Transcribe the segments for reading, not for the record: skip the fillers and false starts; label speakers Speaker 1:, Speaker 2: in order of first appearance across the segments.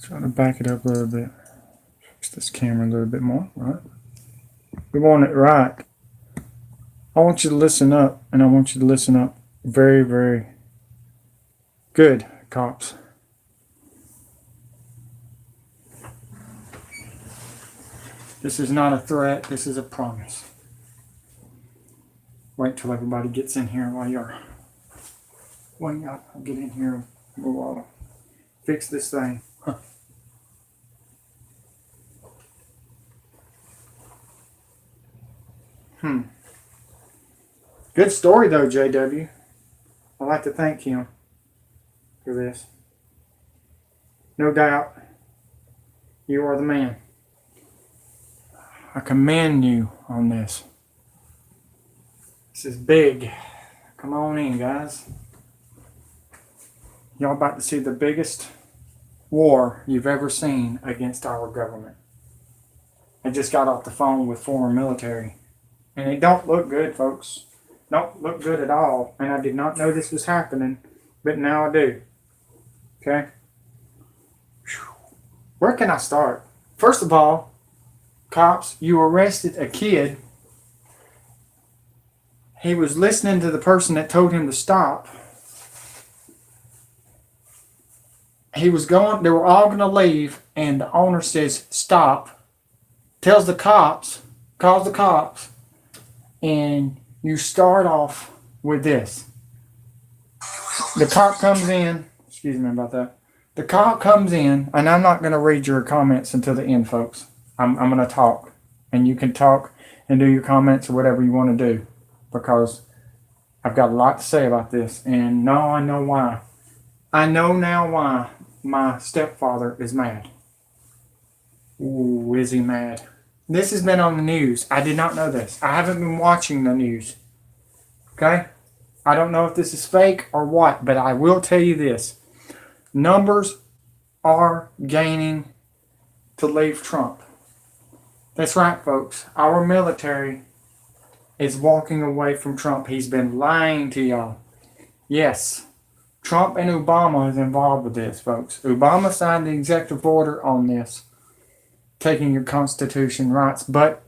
Speaker 1: Try to back it up a little bit. Fix this camera a little bit more, right? We want it right. I want you to listen up, and I want you to listen up very, very good, cops. This is not a threat. This is a promise. Wait till everybody gets in here while you're waiting. I'll get in here. We'll fix this thing. Good story though, JW. I'd like to thank him for this. No doubt, you are the man. I commend you on this. This is big. Come on in, guys. Y'all about to see the biggest war you've ever seen against our government. I just got off the phone with foreign military. And it don't look good, folks. Don't look good at all. And I did not know this was happening, but now I do. Okay? Where can I start? First of all, cops, you arrested a kid. He was listening to the person that told him to stop. They were all going to leave, and the owner says, stop. Calls the cops, and you start off with this. The cop comes in, excuse me about that. The cop comes in, and I'm not going to read your comments until the end, folks. I'm going to talk, and you can talk and do your comments or whatever you want to do, because I've got a lot to say about this, and no, I know why. I know now why my stepfather is mad. Ooh, is he mad? This has been on the news. I did not know this. I haven't been watching the news. Okay? I don't know if this is fake or what, but I will tell you this. Numbers are gaining to leave Trump. That's right, folks. Our military is walking away from Trump. He's been lying to y'all. Yes. Trump and Obama is involved with this, folks. Obama signed the executive order on this, taking your constitution rights, but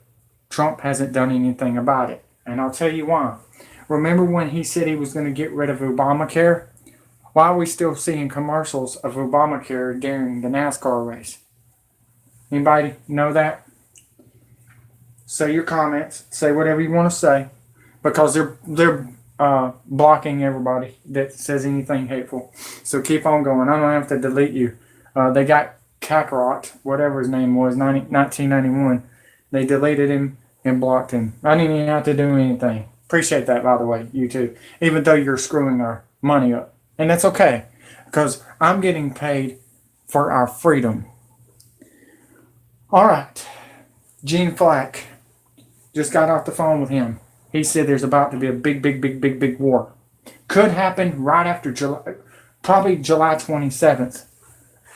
Speaker 1: Trump hasn't done anything about it. And I'll tell you why. Remember when he said he was going to get rid of Obamacare? Why are we still seeing commercials of Obamacare during the NASCAR race? Anybody know that? Say your comments. Say whatever you want to say, because they're blocking everybody that says anything hateful. So keep on going. I don't have to delete you. They got Kakarot, whatever his name was, 1991. They deleted him and blocked him. I didn't even have to do anything. Appreciate that, by the way, you too. Even though you're screwing our money up. And that's okay, because I'm getting paid for our freedom. All right. Gene Flack. Just got off the phone with him. He said there's about to be a big war. Could happen right after July, probably July 27th.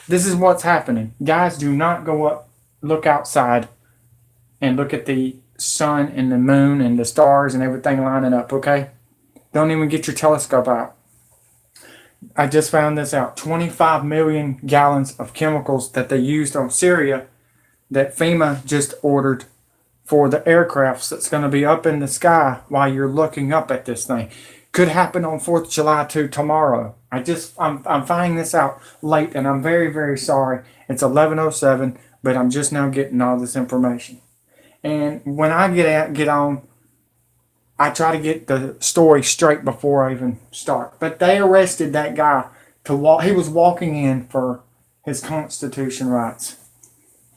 Speaker 1: This is what's happening. Guys, do not go up, look outside, and look at the sun and the moon and the stars and everything lining up, okay? Don't even get your telescope out. I just found this out. 25 million gallons of chemicals that they used on Syria that FEMA just ordered for the aircrafts that's going to be up in the sky while you're looking up at this thing. Could happen on 4th of July too tomorrow. I'm finding this out late, and I'm very, very sorry. It's 11:07, but I'm just now getting all this information. And when I get on, I try to get the story straight before I even start. But they arrested that guy to walk. He was walking in for his constitution rights.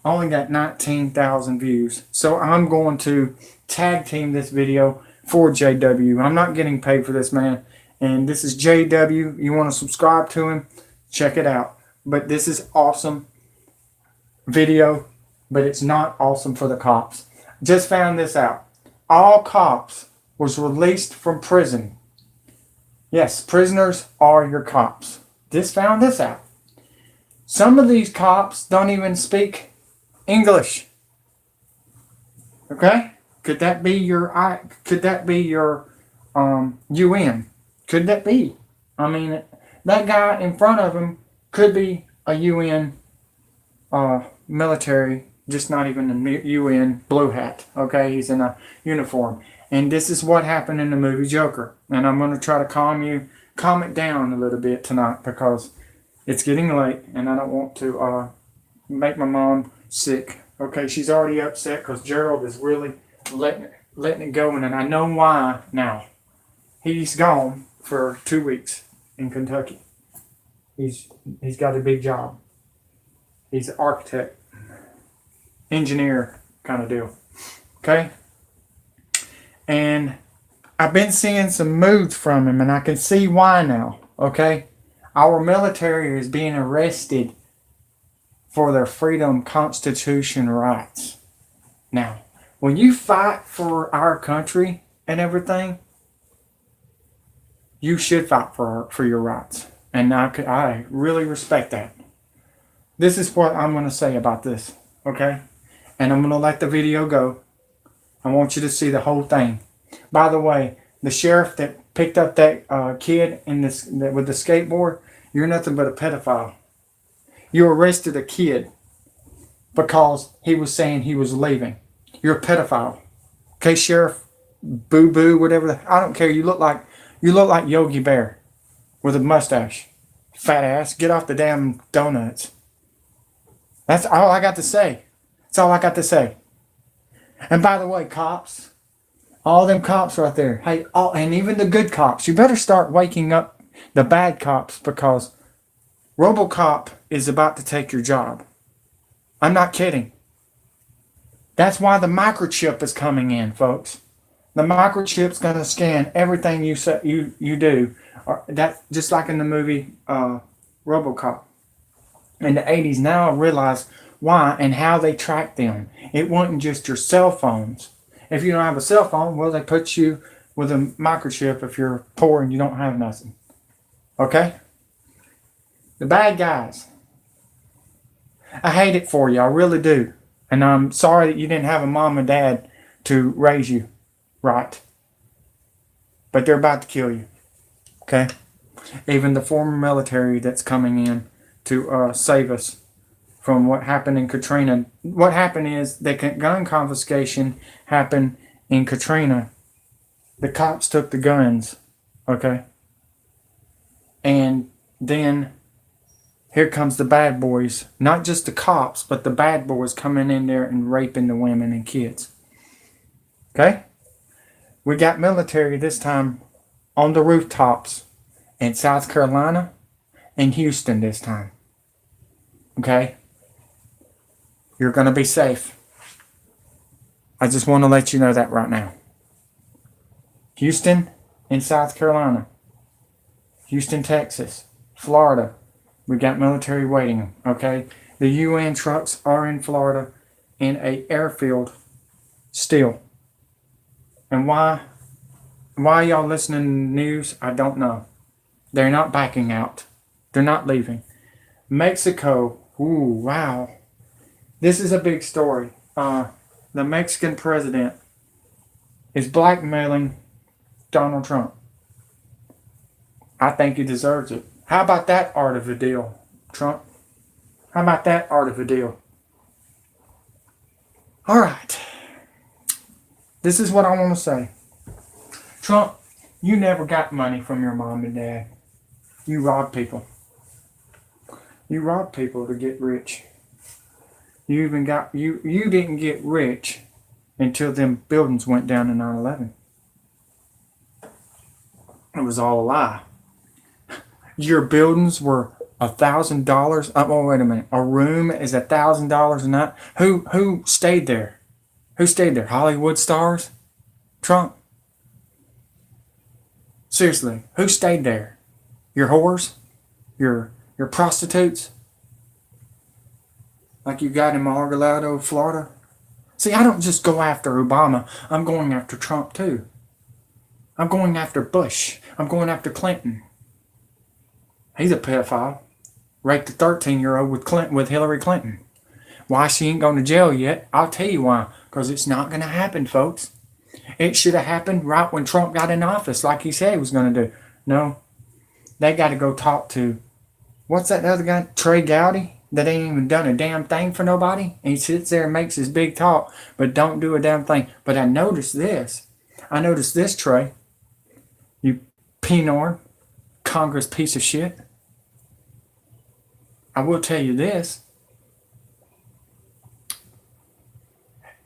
Speaker 1: Only got 19,000 views. So I'm going to tag team this video for JW. I'm not getting paid for this, man. And this is JW. You want to subscribe to him? Check it out. But this is awesome video, but it's not awesome for the cops. Just found this out. All cops was released from prison. Yes, prisoners are your cops. Just found this out. Some of these cops don't even speak English. Okay? Could that be your UN? Could that be? I mean, that guy in front of him could be a UN military, just not even a UN blue hat. Okay, he's in a uniform. And this is what happened in the movie Joker. And I'm going to try to calm it down a little bit tonight because it's getting late and I don't want to make my mom sick. Okay, she's already upset because Gerald is really letting it go, and I know why now. He's gone for 2 weeks in Kentucky. He's got a big job. He's an architect, engineer kind of deal. Okay? And I've been seeing some moods from him, and I can see why now. Okay? Our military is being arrested for their freedom, constitution rights. Now, when you fight for our country and everything, you should fight for your rights. And I really respect that. This is what I'm going to say about this, okay? And I'm going to let the video go. I want you to see the whole thing. By the way, the sheriff that picked up that kid with the skateboard, you're nothing but a pedophile. You arrested a kid because he was saying he was leaving. You're a pedophile. Okay, Sheriff Boo Boo, whatever. I don't care. You look like Yogi Bear with a mustache. Fat ass. Get off the damn donuts. That's all I got to say. That's all I got to say. And by the way, cops, all them cops right there. Hey, and even the good cops, you better start waking up the bad cops because RoboCop is about to take your job. I'm not kidding. That's why the microchip is coming in, folks. The microchip's going to scan everything you do. That just like in the movie RoboCop in the 80s. Now I realize why and how they track them. It wasn't just your cell phones. If you don't have a cell phone, well, they put you with a microchip if you're poor and you don't have nothing. Okay? The bad guys. I hate it for you. I really do. And I'm sorry that you didn't have a mom and dad to raise you right. But they're about to kill you. Okay? Even the former military that's coming in to save us from what happened in Katrina. What happened is the gun confiscation happened in Katrina. The cops took the guns. Okay? And then here comes the bad boys. Not just the cops, but the bad boys coming in there and raping the women and kids. Okay? We got military this time on the rooftops in South Carolina and Houston this time. Okay? You're going to be safe. I just want to let you know that right now. Houston and South Carolina. Houston, Texas. Florida. We got military waiting, okay? The UN trucks are in Florida in an airfield still. And why y'all listening to the news, I don't know. They're not backing out. They're not leaving. Mexico, ooh, wow. This is a big story. The Mexican president is blackmailing Donald Trump. I think he deserves it. How about that art of a deal, Trump? How about that art of a deal? All right. This is what I want to say. Trump, you never got money from your mom and dad. You robbed people. You robbed people to get rich. You didn't get rich until them buildings went down in 9/11. It was all a lie. Your buildings were $1,000. Oh, wait a minute. A room is $1,000 a night. Who stayed there? Who stayed there? Hollywood stars? Trump? Seriously, who stayed there? Your whores? Your prostitutes? Like you got in Mar-a-Lago, Florida? See, I don't just go after Obama. I'm going after Trump too. I'm going after Bush. I'm going after Clinton. He's a pedophile. Raped a 13-year-old with Hillary Clinton. Why she ain't going to jail yet? I'll tell you why. Because it's not going to happen, folks. It should have happened right when Trump got in office, like he said he was going to do. No. They got to go talk to, what's that other guy? Trey Gowdy? that ain't even done a damn thing for nobody. And he sits there and makes his big talk, but don't do a damn thing. But I noticed this. I noticed this, Trey. You P-Norn, Congress piece of shit. I will tell you this.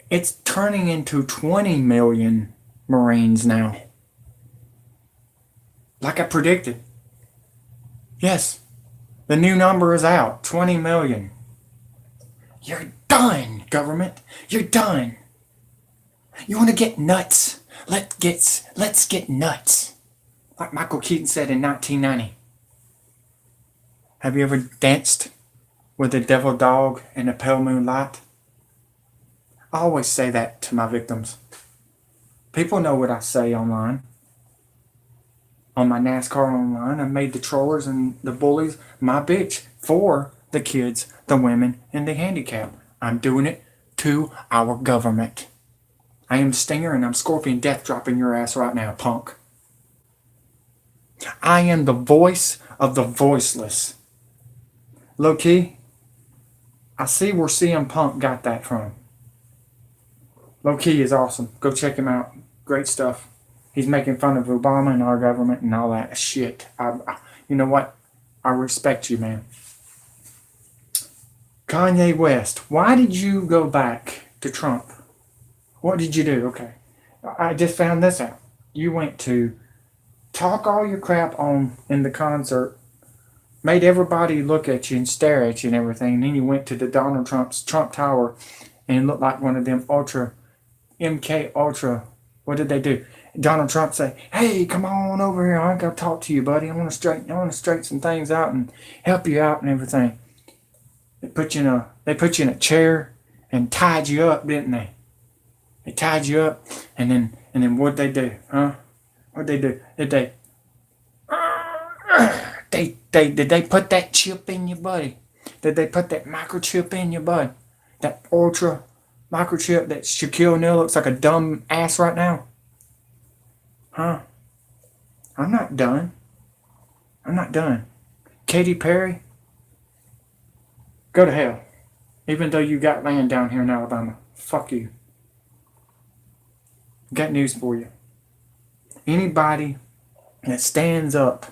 Speaker 1: It's turning into 20 million Marines now. Like I predicted. Yes, the new number is out. 20 million. You're done, government. You're done. You want to get nuts? Let's get nuts. Like Michael Keaton said in 1990. Have you ever danced with a devil dog in a pale moonlight? I always say that to my victims. People know what I say online. On my NASCAR online, I made the trollers and the bullies my bitch for the kids, the women, and the handicapped. I'm doing it to our government. I am Stinger and I'm Scorpion Death dropping your ass right now, punk. I am the voice of the voiceless. Low key, I see where CM Punk got that from. Low key is awesome. Go check him out. Great stuff. He's making fun of Obama and our government and all that shit. You know what? I respect you, man. Kanye West, why did you go back to Trump? What did you do? Okay. I just found this out. You went to talk all your crap on in the concert, made everybody look at you and stare at you and everything, and then you went to the Donald Trump's Trump Tower and it looked like one of them MK Ultra. What did they do? Donald Trump say, "Hey, come on over here. I gotta talk to you, buddy. I want to straighten some things out and help you out and everything." They put you in a chair and tied you up, didn't they? They tied you up, and then what'd they do? Huh? What'd they do? Did they put that chip in your buddy? Did they put that microchip in your bud? That ultra microchip that Shaquille O'Neal looks like a dumb ass right now? Huh? I'm not done. Katy Perry, go to hell. Even though you got land down here in Alabama. Fuck you. Got news for you. Anybody that stands up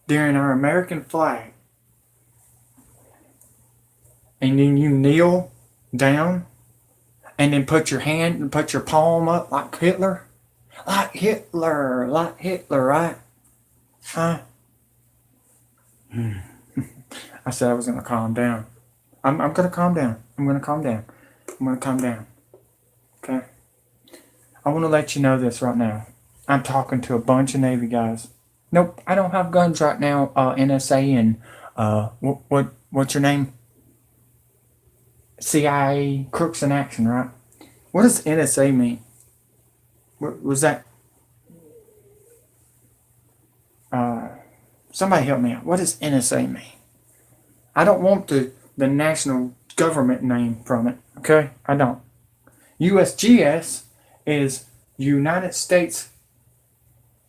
Speaker 1: during our American flag and then you kneel down and then put your hand and put your palm up like Hitler, right? Huh? I said I was going to calm down. I'm going to calm down. Okay? I want to let you know this right now. I'm talking to a bunch of Navy guys. Nope, I don't have guns right now. NSA and what's your name? CIA crooks in action, right? What does NSA mean? What was that? Somebody help me out. What does NSA mean? I don't want the national government name from it. Okay, I don't. USGS is United States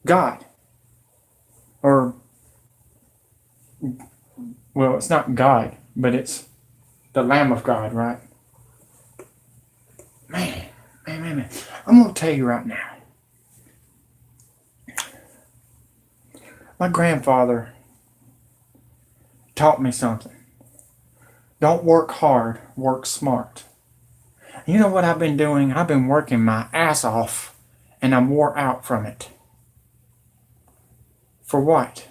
Speaker 1: God. Or, well, it's not God, but it's the Lamb of God, right? Man. I'm going to tell you right now. My grandfather taught me something. Don't work hard, work smart. You know what I've been doing? I've been working my ass off, and I'm wore out from it. For what?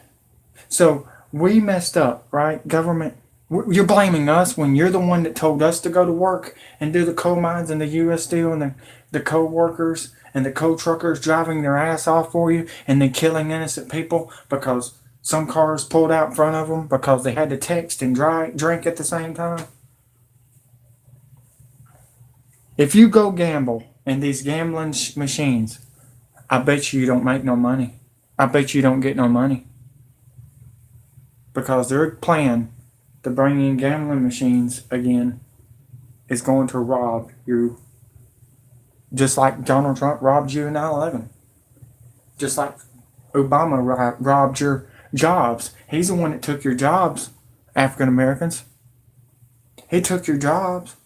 Speaker 1: So we messed up, right? Government, you're blaming us when you're the one that told us to go to work and do the coal mines and the U.S. Steel and the coal workers and the coal truckers driving their ass off for you and then killing innocent people because some cars pulled out in front of them because they had to text and drink at the same time. If you go gamble in these gambling machines, I bet you don't make no money. I bet you don't get no money. Because their plan to bring in gambling machines again is going to rob you. Just like Donald Trump robbed you in 9/11. Just like Obama robbed your jobs. He's the one that took your jobs, African Americans. He took your jobs.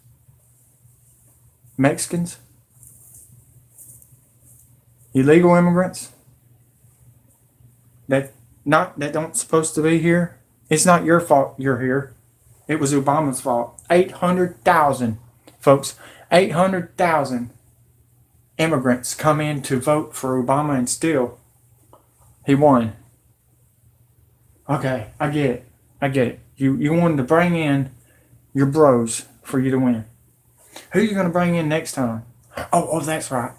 Speaker 1: Mexicans. Illegal immigrants. That don't supposed to be here. It's not your fault you're here. It was Obama's fault. 800,000, folks. 800,000 immigrants come in to vote for Obama, and still he won. Okay, I get it. You wanted to bring in your bros for you to win. Who are you going to bring in next time? Oh, that's right.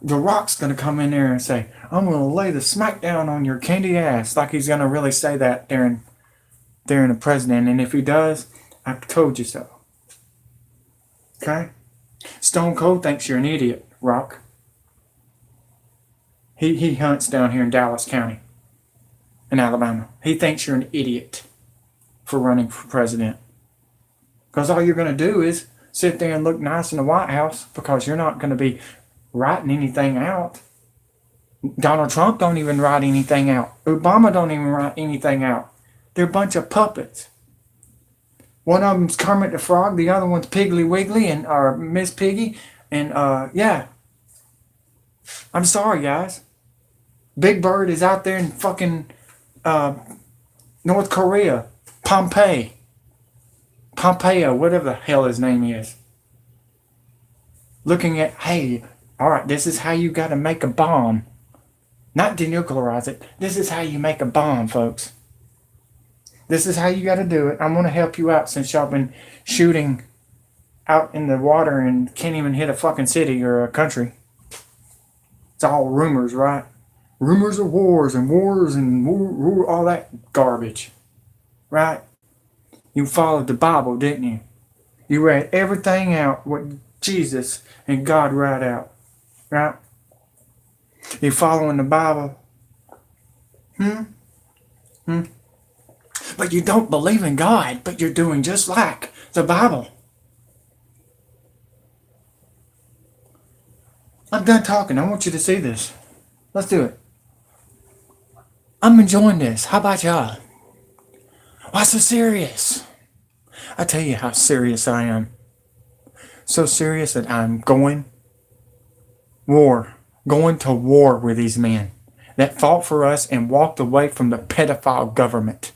Speaker 1: The Rock's going to come in there and say, I'm going to lay the smackdown on your candy ass. Like he's going to really say that during the president. And if he does, I told you so. Okay? Stone Cold thinks you're an idiot, Rock. He hunts down here in Dallas County in Alabama. He thinks you're an idiot for running for president. Because all you're going to do is sit there and look nice in the White House, because you're not going to be writing anything out. Donald Trump don't even write anything out. Obama don't even write anything out. They're a bunch of puppets. One of them's Kermit the Frog, the other one's Piggly Wiggly or Miss Piggy. And yeah. I'm sorry, guys. Big Bird is out there in fucking North Korea. Pompeo, whatever the hell his name is. Looking at, hey, alright, this is how you gotta make a bomb. Not denuclearize it. This is how you make a bomb, folks. This is how you gotta do it. I'm gonna help you out, since y'all been shooting out in the water and can't even hit a fucking city or a country. It's all rumors, right? Rumors of wars and all that garbage. Right? You followed the Bible, didn't you? You read everything out what Jesus and God wrote out. Right? You following the Bible? But you don't believe in God, but you're doing just like the Bible. I'm done talking. I want you to see this. Let's do it. I'm enjoying this. How about y'all? Why so serious? I tell you how serious I am. So serious that I'm going to war with these men that fought for us and walked away from the pedophile government.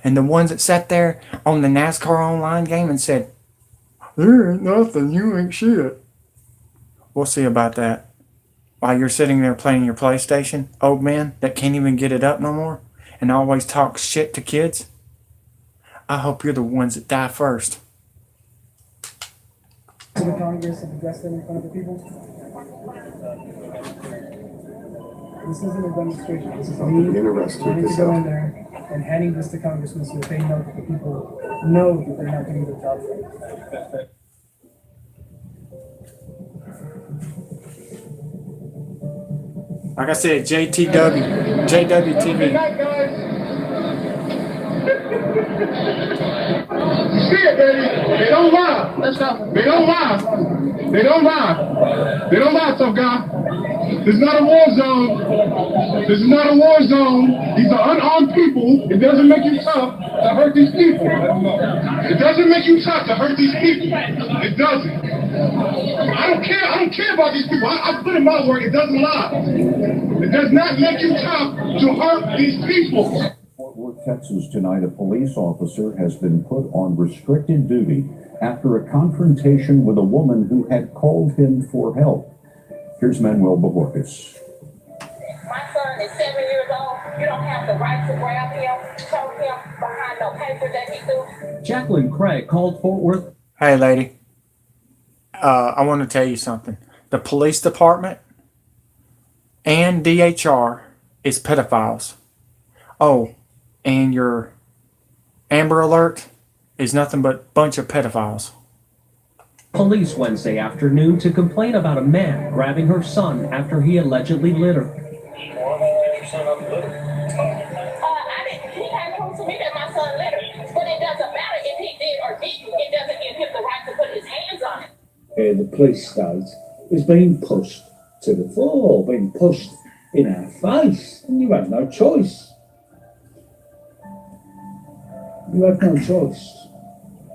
Speaker 1: And the ones that sat there on the NASCAR online game and said, there ain't nothing, you ain't shit. We'll see about that. While you're sitting there playing your PlayStation, old man that can't even get it up no more and always talks shit to kids, I hope you're the ones that die first.
Speaker 2: To the Congress and address them in front of the people? This isn't a demonstration. This is me wanting to go in there and handing this to congressmen so that they know that the people know that they're not doing their job right.
Speaker 1: Like I said, JWTV.
Speaker 3: See it, baby. They don't lie. Let's go. They don't lie. They don't lie. They don't lie, tough guy. This is not a war zone. This is not a war zone. These are unarmed people. It doesn't make you tough to hurt these people. It doesn't make you tough to hurt these people. It doesn't. I don't care. I don't care about these people. I put in my work. It doesn't lie. It does not make you tough to hurt these people.
Speaker 4: Fort Worth, Texas, tonight, a police officer has been put on restricted duty after a confrontation with a woman who had called him for help. Here's Manuel Bojorquez.
Speaker 5: My son is 7 years old. You don't have the right to grab him, choke him behind no paper that he do.
Speaker 6: Jacqueline Craig called Fort Worth.
Speaker 1: Hey, lady. I want to tell you something. The police department and DHR is pedophiles. Oh, and your Amber Alert is nothing but a bunch of pedophiles.
Speaker 6: Police Wednesday afternoon to complain about a man grabbing her son after he allegedly lit her.
Speaker 5: He can't prove to me that my son lit her, but it doesn't matter if he did or didn't. It doesn't give him the right to put his hands on it.
Speaker 7: The police state is being pushed to the floor, being pushed in our face, and you have no choice. You have no choice.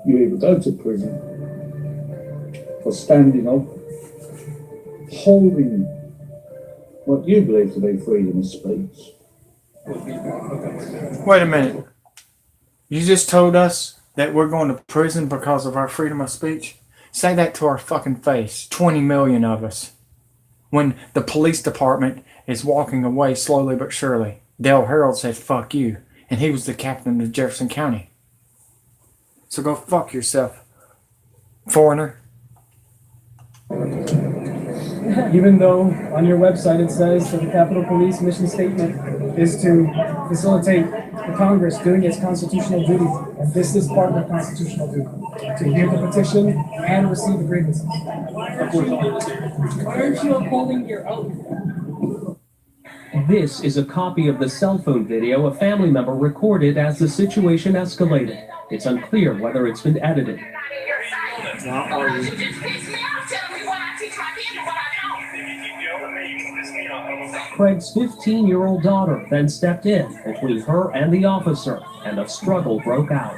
Speaker 7: You either go to prison for standing up, holding what you believe to be freedom of speech.
Speaker 1: Wait a minute. You just told us that we're going to prison because of our freedom of speech? Say that to our fucking face. 20 million of us. When the police department is walking away slowly but surely. Dale Harold said, fuck you. And he was the captain of Jefferson County. So go fuck yourself, foreigner.
Speaker 2: Even though on your website it says that the Capitol Police mission statement is to facilitate the Congress doing its constitutional duty, and this is part of the constitutional duty, to hear the petition and receive the grievances.
Speaker 5: Why aren't you upholding your oath?
Speaker 6: This is a copy of the cell phone video a family member recorded as the situation escalated. It's unclear whether it's been edited. Craig's 15-year-old daughter then stepped in between her and the officer, and a struggle broke out.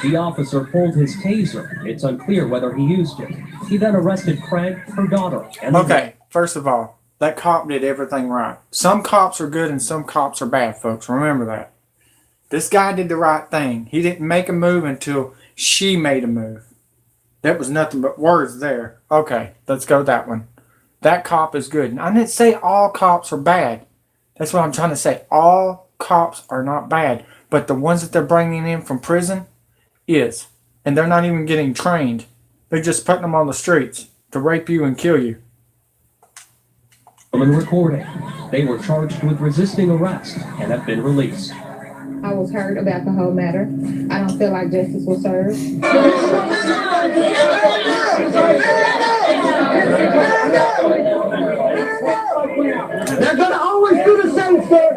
Speaker 6: The officer pulled his taser. It's unclear whether he used it. He then arrested Craig, her daughter, and
Speaker 1: Okay, first of all, that cop did everything right. Some cops are good and some cops are bad, folks. Remember that. This guy did the right thing. He didn't make a move until she made a move. That was nothing but words there. Okay, let's go that one. That cop is good. And I didn't say all cops are bad. That's what I'm trying to say. All cops are not bad. But the ones that they're bringing in from prison is. And they're not even getting trained. They're just putting them on the streets to rape you and kill you.
Speaker 6: Recording. They were charged with resisting arrest and have been released.
Speaker 8: I was hurt about the whole matter. I don't feel like justice was served.
Speaker 3: They're gonna always do the same thing.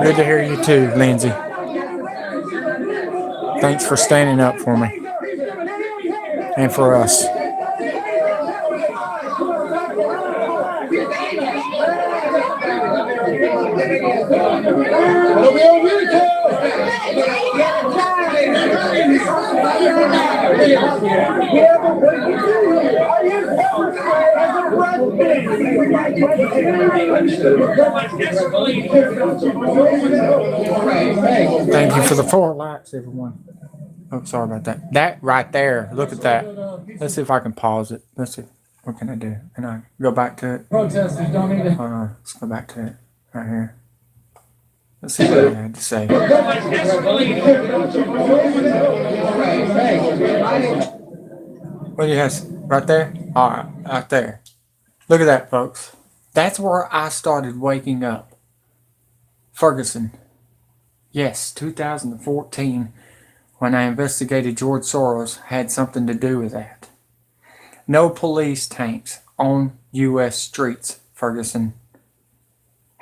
Speaker 1: Good to hear you too, Lindsay. Thanks for standing up for me. And for us. Thank you for the 4 likes, everyone. Oh, sorry about that. That right there. Look at that. Let's see if I can pause it. Let's see. What can I do? And I go back to it.
Speaker 2: Protesters don't need to.
Speaker 1: Let's go back to it. Right here. Let's see what I had to say. What do you have? Right there? Alright, right there. Look at that, folks. That's where I started waking up. Ferguson. Yes, 2014, when I investigated George Soros, had something to do with that. No police tanks on U.S. streets, Ferguson.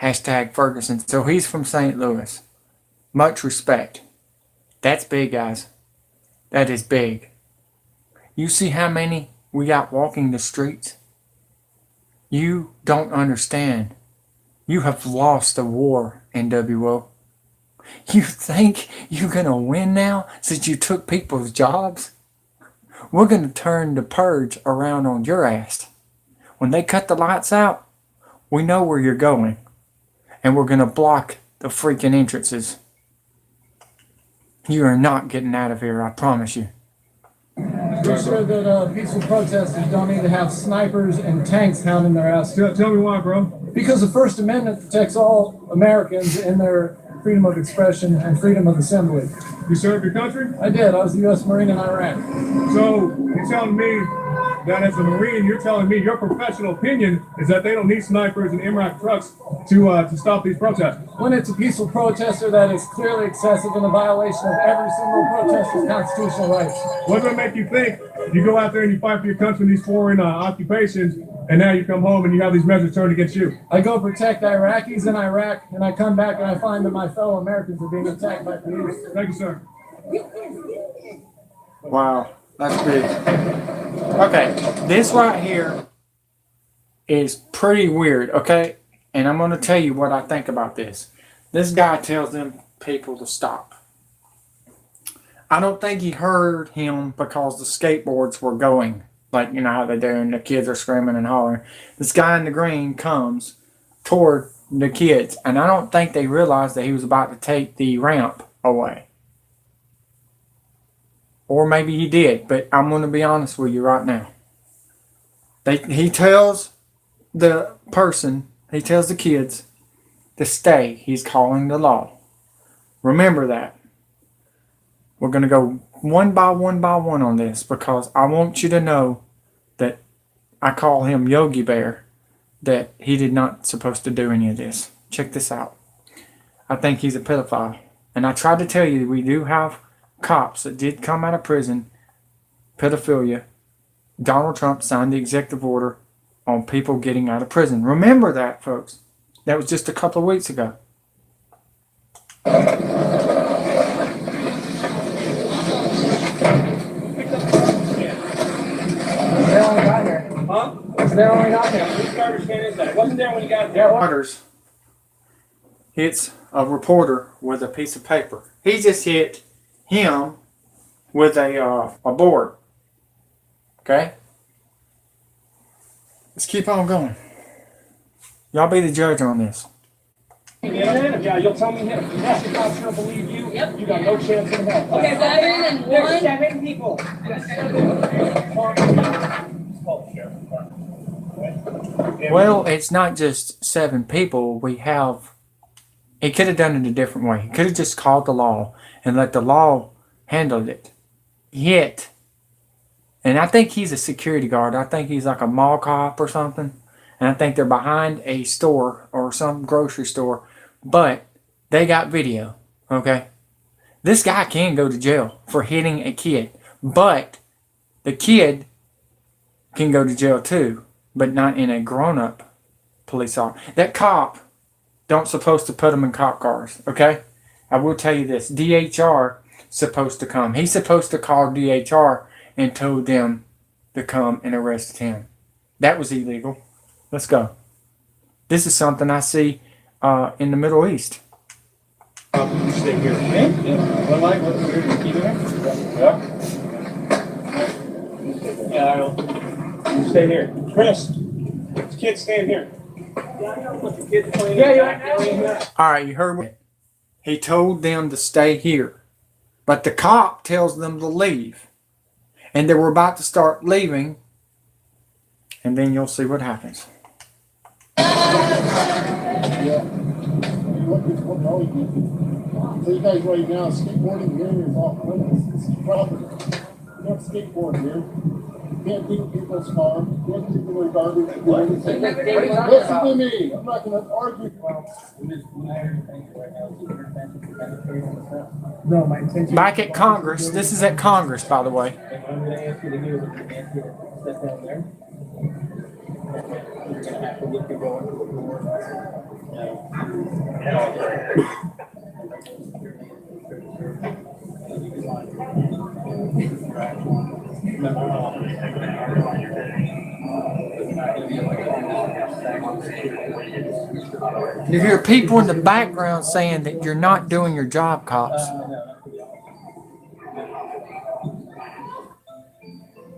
Speaker 1: Hashtag Ferguson. So he's from St. Louis. Much respect. That's big, guys. That is big. You see how many we got walking the streets? You don't understand. You have lost the war, NWO. You think you're going to win now since you took people's jobs? We're going to turn the purge around on your ass. When they cut the lights out, we know where you're going. And we're going to block the freaking entrances. You are not getting out of here, I promise you.
Speaker 2: Pretty sure that peaceful protesters don't need to have snipers and tanks hounding their ass.
Speaker 3: Tell me why, bro.
Speaker 2: Because the First Amendment protects all Americans in their freedom of expression and freedom of assembly.
Speaker 3: You served your country?
Speaker 2: I did. I was a U.S. Marine in Iraq.
Speaker 3: So you're telling me that as a Marine, you're telling me your professional opinion is that they don't need snipers and MRAP trucks to stop these protests?
Speaker 2: When it's a peaceful protester, that is clearly excessive and a violation of every single protester's constitutional rights.
Speaker 3: What's going to make you think you go out there and you fight for your country in these foreign occupations, and now you come home and you have these measures turned against you?
Speaker 2: I go protect Iraqis in Iraq, and I come back and I find that my fellow Americans are being attacked by police.
Speaker 3: Thank you, sir.
Speaker 1: Wow, that's big. Okay, this right here is pretty weird, okay? And I'm going to tell you what I think about this. This guy tells them people to stop. I don't think he heard him because the skateboards were going. Like, you know how they do and the kids are screaming and hollering. This guy in the green comes toward the kids. And I don't think they realized that he was about to take the ramp away. Or maybe he did. But I'm going to be honest with you right now. He tells the person, he tells the kids to stay. He's calling the law. Remember that. We're going to go one by one on this because I want you to know that I call him Yogi Bear, that he did not supposed to do any of this. Check this out. I think he's a pedophile. And I tried to tell you we do have cops that did come out of prison, pedophilia. Donald Trump signed the executive order on people getting out of prison. Remember that, folks. That was just a couple of weeks ago.
Speaker 2: They only got here. Huh? They only got here.
Speaker 3: Which garbage can is that? It wasn't there when you got there.
Speaker 1: Waters hits a reporter with a piece of paper. He just hit him with a board. Okay? Let's keep on going. Y'all be the judge on this.
Speaker 2: Yeah, you'll tell me him. Yes, the cops don't believe you. Yep. You got no chance in hell.
Speaker 8: Okay, 7 and 1.
Speaker 2: 7 people.
Speaker 1: Well, it's not just 7 people. He could have done it a different way. He could have just called the law and let the law handle it. Yet, and I think he's a security guard. I think he's like a mall cop or something. And I think they're behind a store or some grocery store. But they got video, okay? This guy can go to jail for hitting a kid. But the kid can go to jail too. But not in a grown-up police officer. That cop don't supposed to put them in cop cars, okay? I will tell you this. DHR supposed to come. He's supposed to call DHR and told them to come and arrest him. That was illegal. Let's go. This is something I see in the Middle East.
Speaker 3: You stay here, okay? Yeah. One line, what's here? Keep it there? Yeah. Yeah, I will. You stay here. Chris, the kids stand here. Yeah, I know. Put the kids playing. Yeah.
Speaker 1: All right, you heard me. He told them to stay here. But the cop tells them to leave. And they were about to start leaving. And then you'll see what happens.
Speaker 3: Yeah. So you guys right now, skateboarding here is off limits. This is property. You can't skateboard here. You can't beat people's car. You can't take away garbage. You can't do anything. Listen to me. I'm not going to argue.
Speaker 2: No, my intention.
Speaker 1: Back at Congress. This is at Congress, by the way.
Speaker 2: I'm going to ask you to do is step down there. You're going to have to look to go into the door.
Speaker 1: You hear people in the background saying that you're not doing your job, cops.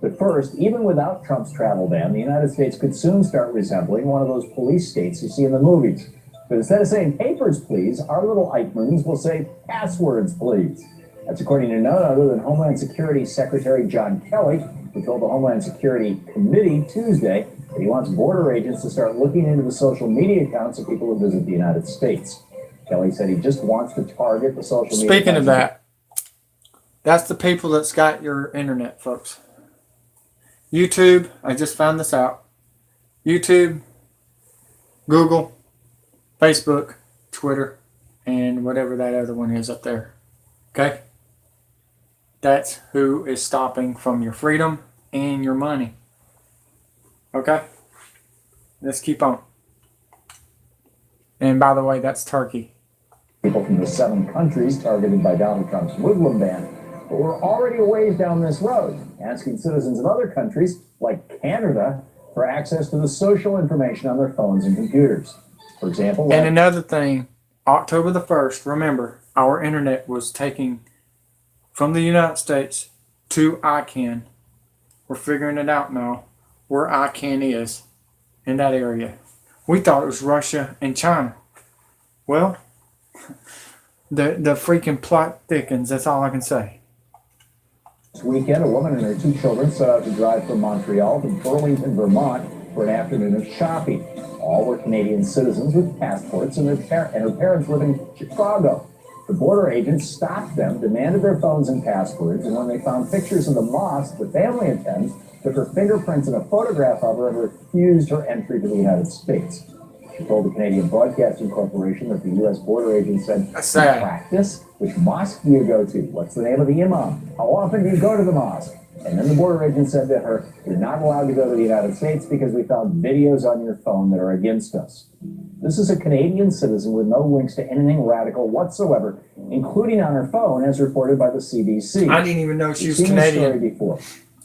Speaker 9: But first, even without Trump's travel ban, the United States could soon start resembling one of those police states you see in the movies. But instead of saying papers, please, our little Eichmanns will say passwords, please. That's according to none other than Homeland Security Secretary John Kelly, who told the Homeland Security Committee Tuesday that he wants border agents to start looking into the social media accounts of people who visit the United States. Kelly said he just wants to target the social media.
Speaker 1: Speaking of that, that's the people that's got your internet, folks. YouTube, I just found this out. YouTube, Google, Facebook, Twitter, and whatever that other one is up there. Okay? That's who is stopping from your freedom and your money. Okay? Let's keep on. And by the way, that's Turkey.
Speaker 9: People from the 7 countries targeted by Donald Trump's Muslim ban. But we're already a ways down this road, asking citizens of other countries, like Canada, for access to the social information on their phones and computers. For example,
Speaker 1: And another thing, October the 1st, remember, our internet was taking from the United States to ICANN. We're figuring it out now, where ICANN is in that area. We thought it was Russia and China. Well, the freaking plot thickens, that's all I can say.
Speaker 9: This weekend, a woman and her 2 children set out to drive from Montreal to Burlington, Vermont for an afternoon of shopping. All were Canadian citizens with passports, and her parents live in Chicago. The border agents stopped them, demanded their phones and passwords, and when they found pictures of the mosque the family attends, took her fingerprints and a photograph of her and refused her entry to the United States. She told the Canadian Broadcasting Corporation that the U.S. border agent said, "Practice? Which mosque do you go to? What's the name of the imam? How often do you go to the mosque?" And then the border agent said to her, "You're not allowed to go to the United States because we found videos on your phone that are against us." This is a Canadian citizen with no links to anything radical whatsoever, including on her phone, as reported by the CBC.
Speaker 1: I didn't even know she was
Speaker 9: You've seen
Speaker 1: Canadian.
Speaker 9: this story before.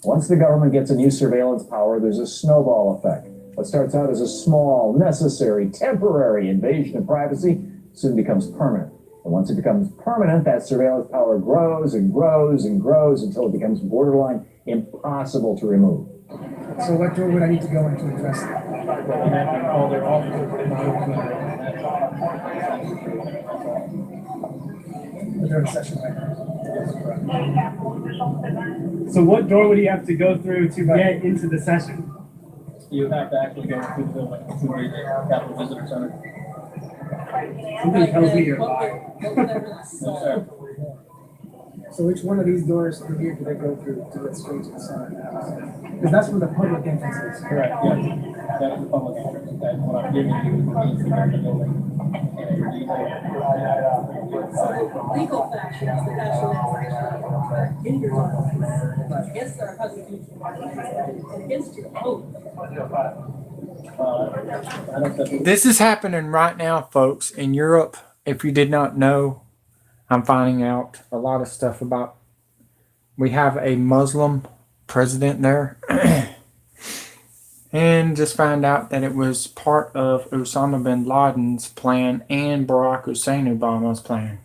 Speaker 9: Once the government gets a new surveillance power, there's a snowball effect. What starts out as a small, necessary, temporary invasion of privacy soon becomes permanent. And once it becomes permanent, that surveillance power grows and grows and grows until it becomes borderline impossible to remove.
Speaker 2: So what door would I need to go in to address that? But they're in session right now. So what door would he have to go through to get into the session?
Speaker 10: You have to actually go through the building to the Capitol Visitor Center.
Speaker 2: Something tells me you're lying.
Speaker 10: Yes, sir.
Speaker 2: So which one of these doors from here do they go through to get straight to the center? Because that's where the public entrance is.
Speaker 10: Correct, yes. That is the public entrance. That's what I'm giving you is the the building. And if you
Speaker 5: Legal fashion is the fashion that's in your life, against our Constitution, against your oath.
Speaker 1: This is happening right now, folks, in Europe. If you did not know, I'm finding out a lot of stuff about. We have a Muslim president there. And just find out that it was part of Osama bin Laden's plan and Barack Hussein Obama's plan.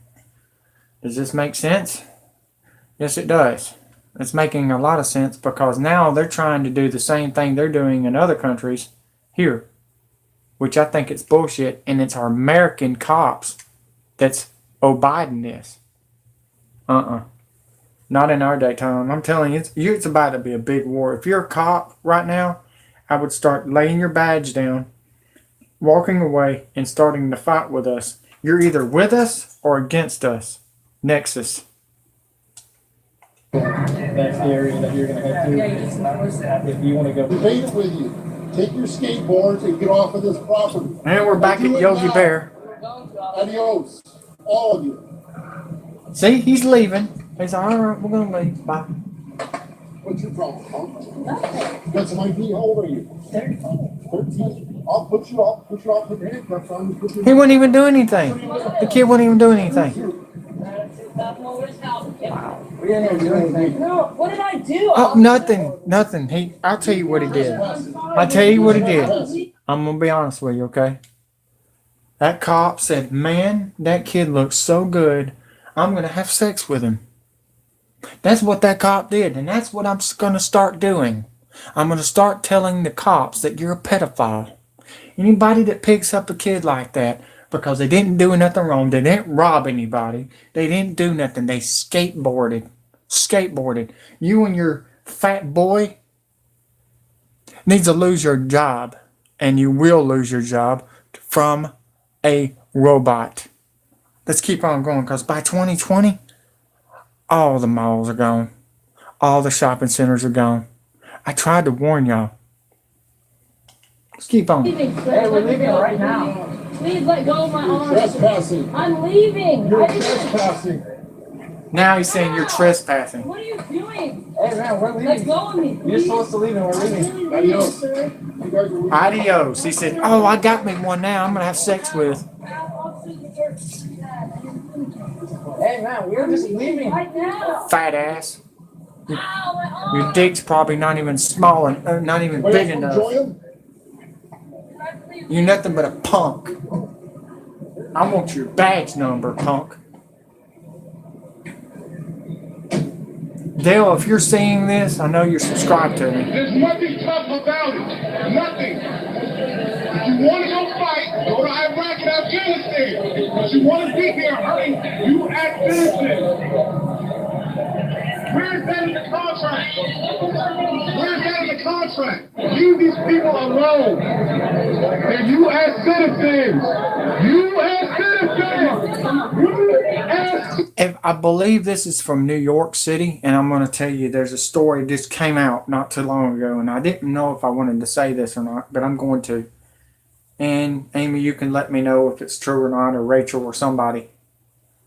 Speaker 1: Does this make sense? Yes, it does. It's making a lot of sense because now they're trying to do the same thing they're doing in other countries here, which I think it's bullshit, and it's our American cops that's abiding this. Not in our daytime. I'm telling you, it's about to be a big war. If you're a cop right now, I would start laying your badge down, walking away, and starting to fight with us. You're either with us or against us. Nexus.
Speaker 10: that's the area that you're going to head to. If you want to go.
Speaker 3: Debate it with you. Take your skateboards and get off of this property.
Speaker 1: And we're back at Yogi Bear.
Speaker 3: Adios. All of you.
Speaker 1: See, he's leaving. He's all right, we're going to leave. Bye.
Speaker 3: What's your problem, huh? That's my ID. How old are you? 13. I'll put you off. Put the handcuffs on.
Speaker 1: He wouldn't even do anything. The kid wouldn't even do anything.
Speaker 10: We didn't even do anything.
Speaker 5: No, what did I do?
Speaker 1: Oh, nothing. I'll tell you what he did. I'll tell you what he did. I'm going to be honest with you, okay? That cop said, "Man, that kid looks so good. I'm going to have sex with him." That's what that cop did, and that's what I'm going to start doing. I'm going to start telling the cops that you're a pedophile. Anybody that picks up a kid like that because they didn't do nothing wrong, they didn't rob anybody, they didn't do nothing, they skateboarded. You and your fat boy needs to lose your job, and you will lose your job from a robot. Let's keep on going, because by 2020, all the malls are gone. All the shopping centers are gone. I tried to warn y'all. Let's keep on.
Speaker 5: Hey, we're leaving right now. Please let go of my arms.
Speaker 3: Trespassing.
Speaker 5: I'm leaving.
Speaker 3: You're trespassing.
Speaker 1: Now he's saying you're trespassing.
Speaker 5: What are you doing?
Speaker 10: Hey man, we're
Speaker 5: Let
Speaker 10: leaving.
Speaker 5: go of me.
Speaker 10: You're supposed to leave and we're leaving.
Speaker 3: Adios.
Speaker 5: Sir.
Speaker 3: You guys are leaving.
Speaker 1: Adios. He said, "Oh, I got me one now. I'm going to have sex with."
Speaker 10: Hey man, we're just leaving.
Speaker 5: Right now.
Speaker 1: Fat ass.
Speaker 5: Ow, my arm.
Speaker 1: Your dick's probably not even small and not even
Speaker 3: Wait,
Speaker 1: big
Speaker 3: enjoy
Speaker 1: enough.
Speaker 3: him?
Speaker 1: You're nothing but a punk. I want your badge number, punk. Dale, if you're seeing this, I know you're subscribed to me.
Speaker 3: There's nothing tough about it. Nothing. If you want to go fight, go to Iraq and Afghanistan. But you want to be here hurting U.S. citizens. Where is that in the contract? Where is that in the contract? Leave these people alone. They're U.S. citizens. U.S. citizens.
Speaker 1: If I believe this is from New York City, and I'm going to tell you there's a story just came out not too long ago, and I didn't know if I wanted to say this or not, but I'm going to. And Amy, you can let me know if it's true or not, or Rachel or somebody.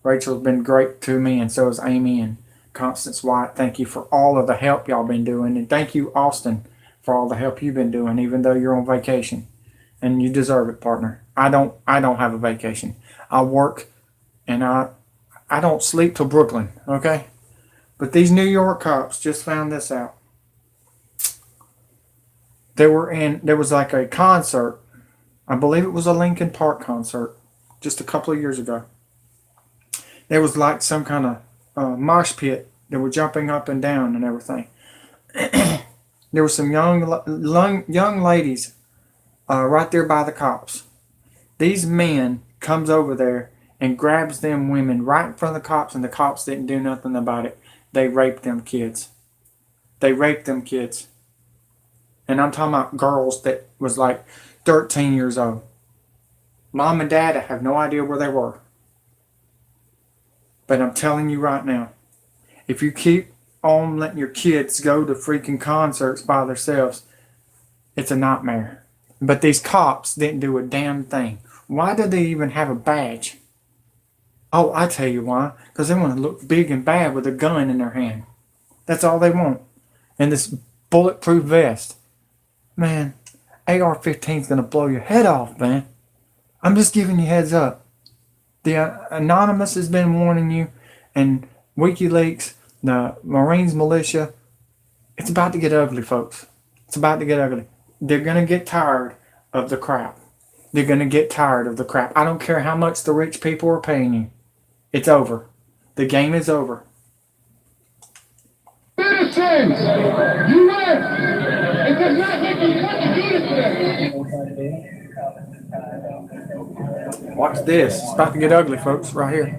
Speaker 1: Rachel's been great to me, and so is Amy and Constance White. Thank you for all of the help y'all been doing, and thank you, Austin, for all the help you've been doing, even though you're on vacation. And you deserve it, partner. I don't have a vacation. I work, and I don't sleep till Brooklyn, okay? But these New York cops just found this out. There was like a concert. I believe it was a Linkin Park concert just a couple of years ago. There was like some kind of mosh pit. They were jumping up and down and everything. There were some young ladies right there by the cops. These men comes over there and grabs them women right in front of the cops, and the cops didn't do nothing about it. They raped them kids. They raped them kids. And I'm talking about girls that was like 13 years old. Mom and Dad, I have no idea where they were. But I'm telling you right now, if you keep on letting your kids go to freaking concerts by themselves, it's a nightmare. But these cops didn't do a damn thing. Why did they even have a badge? Oh, I tell you why. Because they want to look big and bad with a gun in their hand. That's all they want. And this bulletproof vest. Man, AR-15 is going to blow your head off, man. I'm just giving you heads up. The Anonymous has been warning you, and WikiLeaks, the Marines militia, it's about to get ugly, folks. It's about to get ugly. They're going to get tired of the crap. They're going to get tired of the crap. I don't care how much the rich people are paying you. It's over. The game is over.
Speaker 3: Citizens! U.S. It does not make you want to do this today.
Speaker 1: Watch this. It's about to get ugly, folks, right here.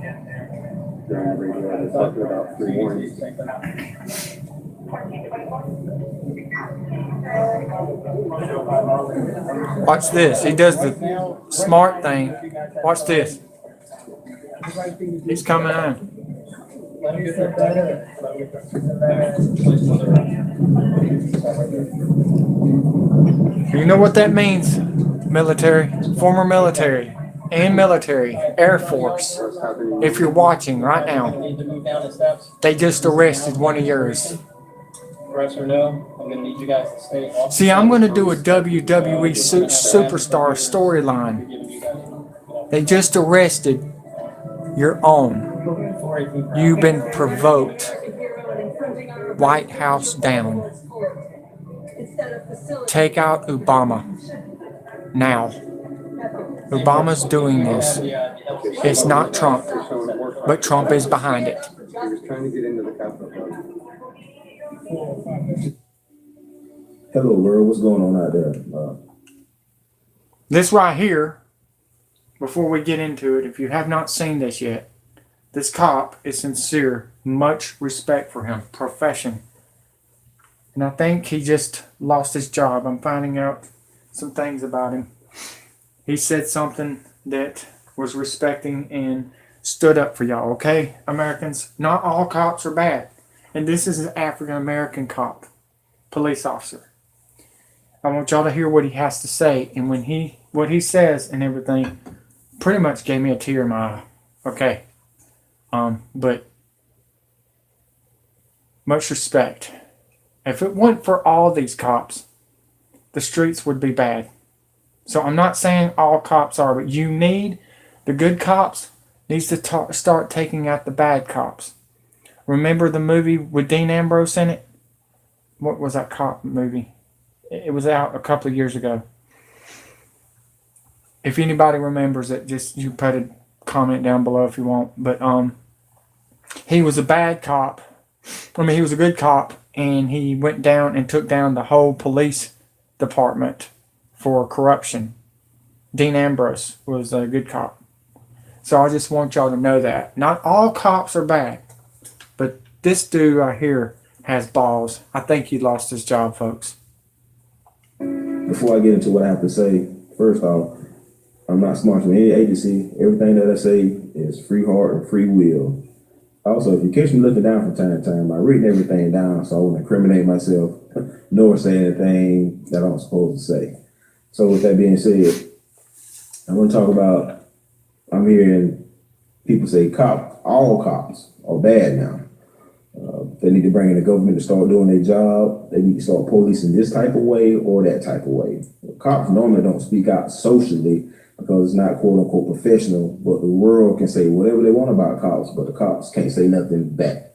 Speaker 1: Watch this. He does the smart thing. Watch this. He's coming in. You know what that means? Military, former military, and military, Air Force. If you're watching right now, they just arrested one of yours.
Speaker 10: Yes or no, I'm going to need you guys to stay off.
Speaker 1: See, I'm going to do a WWE superstar storyline. They just arrested your own. You've been provoked. White House down. Take out Obama. Now. Obama's doing this. It's not Trump, but Trump is behind it.
Speaker 11: Hello, world. What's going on out there?
Speaker 1: This right here, before we get into it, if you have not seen this yet, this cop is sincere. Much respect for him. Profession. And I think he just lost his job. I'm finding out some things about him. He said something that was respecting and stood up for y'all, okay, Americans? Not all cops are bad. And this is an African-American cop, police officer. I want y'all to hear what he has to say. And what he says and everything pretty much gave me a tear in my eye. Okay. But much respect. If it weren't for all these cops, the streets would be bad. So I'm not saying all cops are, but you need the good cops needs to start taking out the bad cops. Remember the movie with Dean Ambrose in it? What was that cop movie? It was out a couple of years ago. If anybody remembers it, just you put a comment down below if you want. But he was a bad cop. I mean, he was a good cop, and he went down and took down the whole police department for corruption. Dean Ambrose was a good cop. So I just want y'all to know that. Not all cops are bad, but this dude right here has balls. I think he lost his job, folks.
Speaker 11: Before I get into what I have to say, first off, I'm not sponsoring any agency. Everything that I say is free heart and free will. Also, if you catch me looking down from time to time, I written everything down so I won't incriminate myself nor say anything that I'm supposed to say. So with that being said, I'm going to talk about, I'm hearing people say all cops are bad now. They need to bring in the government to start doing their job. They need to start policing this type of way or that type of way. Cops normally don't speak out socially because it's not quote unquote professional, but the world can say whatever they want about cops, but the cops can't say nothing back.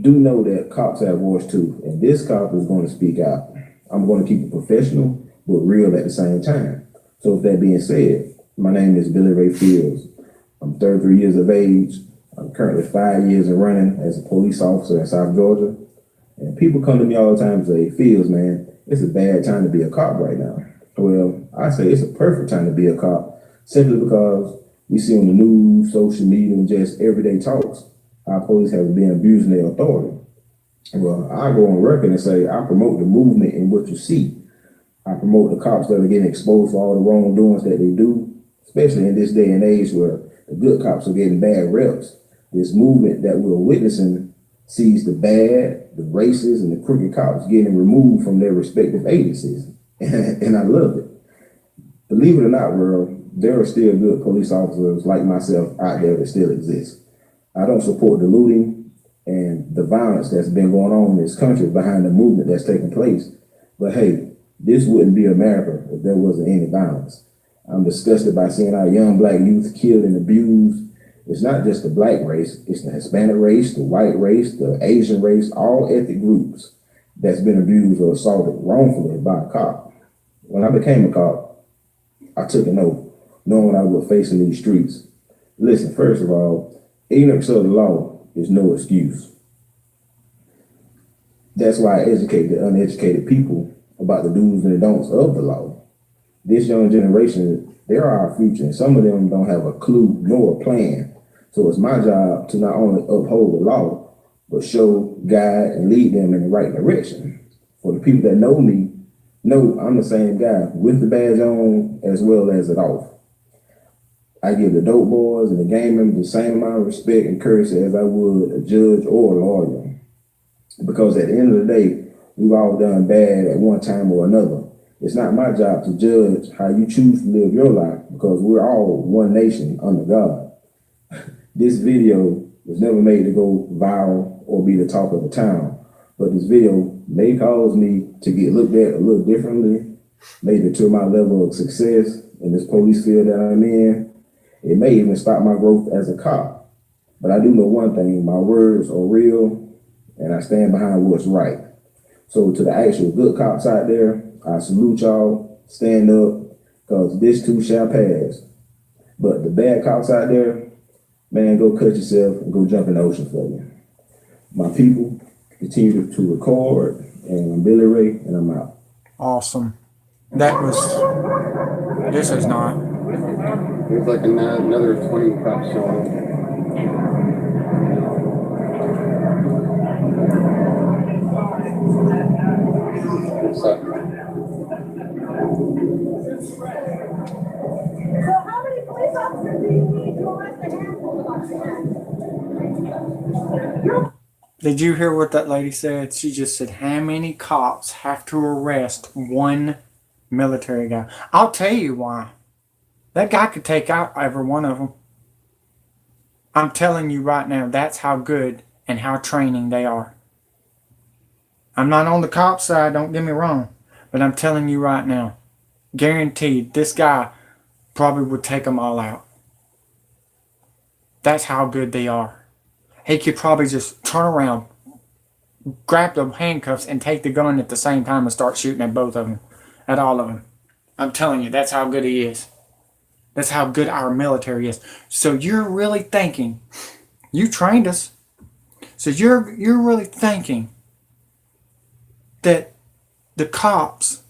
Speaker 11: Do know that cops have voice too, and this cop is going to speak out. I'm going to keep it professional, but real at the same time. So with that being said, my name is Billy Ray Fields. I'm 33 years of age. I'm currently 5 years and running as a police officer in South Georgia. And people come to me all the time and say, Fields, man, it's a bad time to be a cop right now. Well, I say it's a perfect time to be a cop simply because we see on the news, social media, and just everyday talks how police have been abusing their authority. Well, I go on record and say I promote the movement in what you see. I promote the cops that are getting exposed for all the wrongdoings that they do, especially in this day and age where the good cops are getting bad reps. This movement that we're witnessing sees the bad, the racist, and the crooked cops getting removed from their respective agencies. And I love it. Believe it or not, world, there are still good police officers like myself out there that still exist. I don't support the looting and the violence that's been going on in this country behind the movement that's taking place. But hey, this wouldn't be America if there wasn't any violence. I'm disgusted by seeing our young black youth killed and abused. It's not just the black race, it's the Hispanic race, the white race, the Asian race, all ethnic groups that's been abused or assaulted wrongfully by a cop. When I became a cop, I took an oath, knowing what I would face in these streets. Listen, first of all, ignorance of the law is no excuse. That's why I educate the uneducated people about the do's and the don'ts of the law. This young generation, they're our future, and some of them don't have a clue nor a plan. So it's my job to not only uphold the law, but show, guide, and lead them in the right direction. For the people that know me, know I'm the same guy with the badge on as well as it off. I give the dope boys and the gang members the same amount of respect and courtesy as I would a judge or a lawyer. Because at the end of the day, we've all done bad at one time or another. It's not my job to judge how you choose to live your life because we're all one nation under God. This video was never made to go viral or be the talk of the town, but this video may cause me to get looked at a little differently, maybe to my level of success in this police field that I'm in. It may even stop my growth as a cop. But I do know one thing, my words are real and I stand behind what's right. So to the actual good cops out there, I salute y'all, stand up, because this too shall pass. But the bad cops out there, man, go cut yourself and go jump in the ocean for you. My people, continue to record, and I'm Billy Ray, and I'm out.
Speaker 1: Awesome. That was, this is not.
Speaker 12: There's like another 20 cops showing up. What's up?
Speaker 5: So how many police officers do you need to arrest a handful of us?
Speaker 1: Did you hear what that lady said? She just said, how many cops have to arrest one military guy? I'll tell you why. That guy could take out every one of them. I'm telling you right now, that's how good and how training they are. I'm not on the cop side, don't get me wrong. But I'm telling you right now, guaranteed, this guy probably would take them all out. That's how good they are. He could probably just turn around, grab the handcuffs, and take the gun at the same time and start shooting at both of them, at all of them. I'm telling you, that's how good he is. That's how good our military is. So you're really thinking, you trained us. So you're really thinking that the cops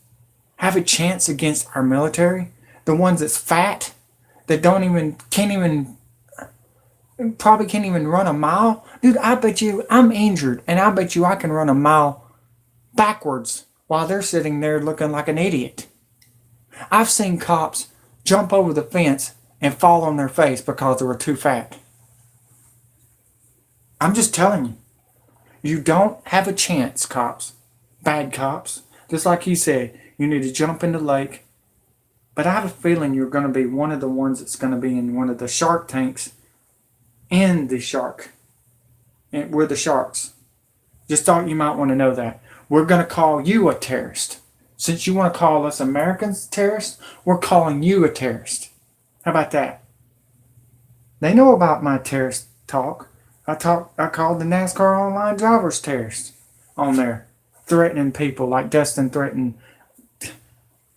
Speaker 1: have a chance against our military? The ones that's fat, that probably can't even run a mile? Dude, I bet you I'm injured, and I bet you I can run a mile backwards while they're sitting there looking like an idiot. I've seen cops jump over the fence and fall on their face because they were too fat. I'm just telling you. You don't have a chance, cops. Bad cops. Just like he said, you need to jump in the lake. But I have a feeling you're going to be one of the ones that's going to be in one of the shark tanks in the shark. And we're the sharks. Just thought you might want to know that. We're going to call you a terrorist. Since you want to call us Americans terrorists, we're calling you a terrorist. How about that? They know about my terrorist talk. I called the NASCAR online drivers terrorists on there, threatening people like Dustin threatened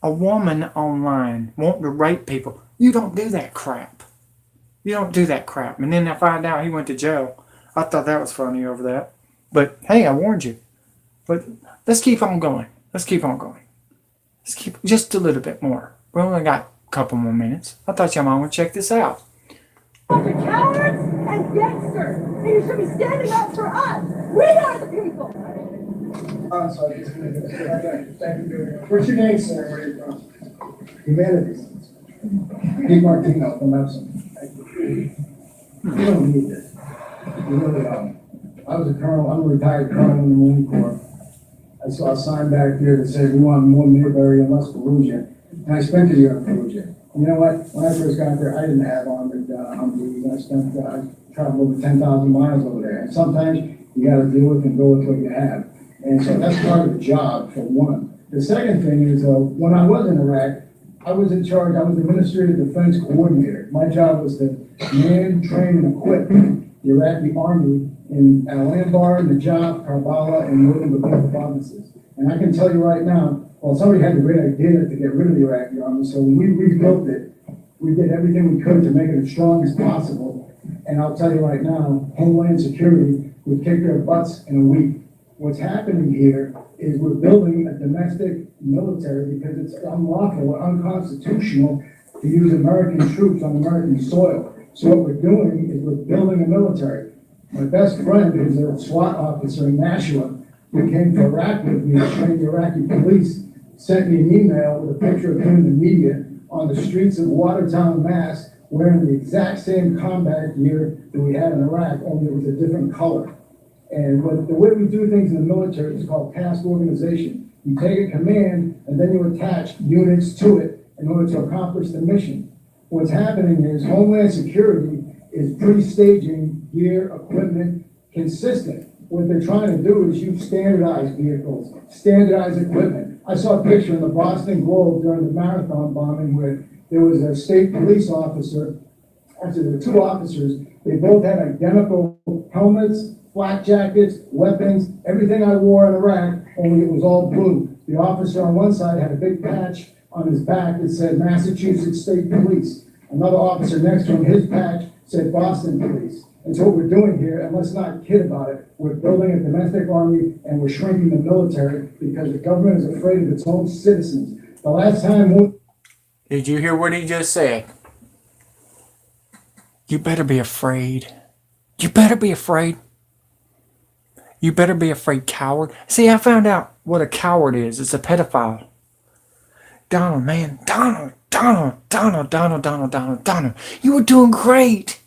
Speaker 1: a woman online wanting to rape people. You don't do that crap. You don't do that crap. And then I find out he went to jail. I thought that was funny over that. But hey, I warned you. But let's keep on going. Let's keep on going. Let's keep just a little bit more. We only got a couple more minutes. I thought y'all might want to check this out.
Speaker 13: You're cowards and gangsters, and you should be standing up for us. We are the people.
Speaker 2: Sorry, thank you. What's your name, sir? Where are you from? Humanities. Pete Martino from Epsom. You don't need this. You really don't. I was a colonel. I'm a retired colonel in the Marine Corps. I saw a sign back there that said we want more Mayberry and less Perugia. And I spent a year in Perugia. You know what? When I first got there, I didn't have armored Humvees. I traveled over 10,000 miles over there. And sometimes you got to deal with and go with what you have. And so that's part of the job, for one. The second thing is, when I was in Iraq, I was in charge. I was the Administrative Defense Coordinator. My job was to man, train, and equip the Iraqi army in Al-Anbar, Najaf, Karbala, and northern Levant provinces. And I can tell you right now, well, somebody had the great idea to get rid of the Iraqi army, so when we rebuilt it, we did everything we could to make it as strong as possible. And I'll tell you right now, Homeland Security would kick their butts in a week. What's happening here is we're building a domestic military because it's unlawful or unconstitutional to use American troops on American soil. So what we're doing is we're building a military. My best friend, who's a SWAT officer in Nashua, who came to Iraq with me to train the Iraqi police, sent me an email with a picture of him in the media on the streets of Watertown, Mass, wearing the exact same combat gear that we had in Iraq, only it was a different color. And the way we do things in the military is called task organization. You take a command and then you attach units to it in order to accomplish the mission. What's happening is Homeland Security is pre-staging gear, equipment, consistent. What they're trying to do is use standardized vehicles, standardized equipment. I saw a picture in the Boston Globe during the marathon bombing where there was a state police officer. Actually, there were two officers. They both had identical helmets, flak jackets, weapons, everything I wore in Iraq, only it was all blue. The officer on one side had a big patch on his back that said Massachusetts State Police. Another officer next to him, his patch said Boston Police. And so what we're doing here, and let's not kid about it, we're building a domestic army and we're shrinking the military because the government is afraid of its own citizens. The last time...
Speaker 1: Did you hear what he just said? You better be afraid. You better be afraid. You better be afraid, coward. See, I found out what a coward is. It's a pedophile. Donald, man. Donald. You were doing great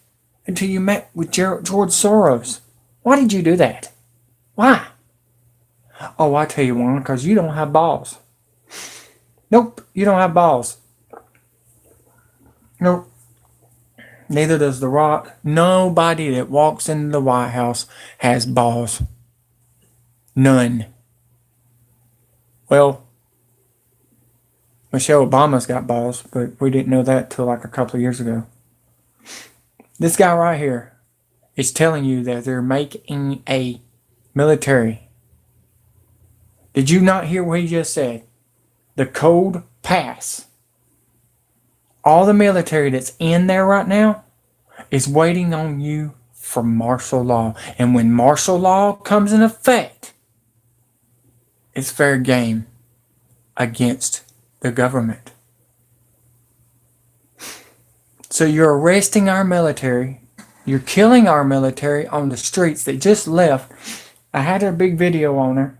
Speaker 1: until you met with George Soros. Why did you do that? Why? Oh, I tell you one, because you don't have balls. Nope, you don't have balls. Nope. Neither does The Rock. Nobody that walks into the White House has balls. None. Well, Michelle Obama's got balls, but we didn't know that till like a couple of years ago. This guy right here is telling you that they're making a military. Did you not hear what he just said? The code pass All the military that's in there right now is waiting on you for martial law. And when martial law comes in effect, it's fair game against the government. So you're arresting our military. You're killing our military on the streets. They just left. I had a big video on her.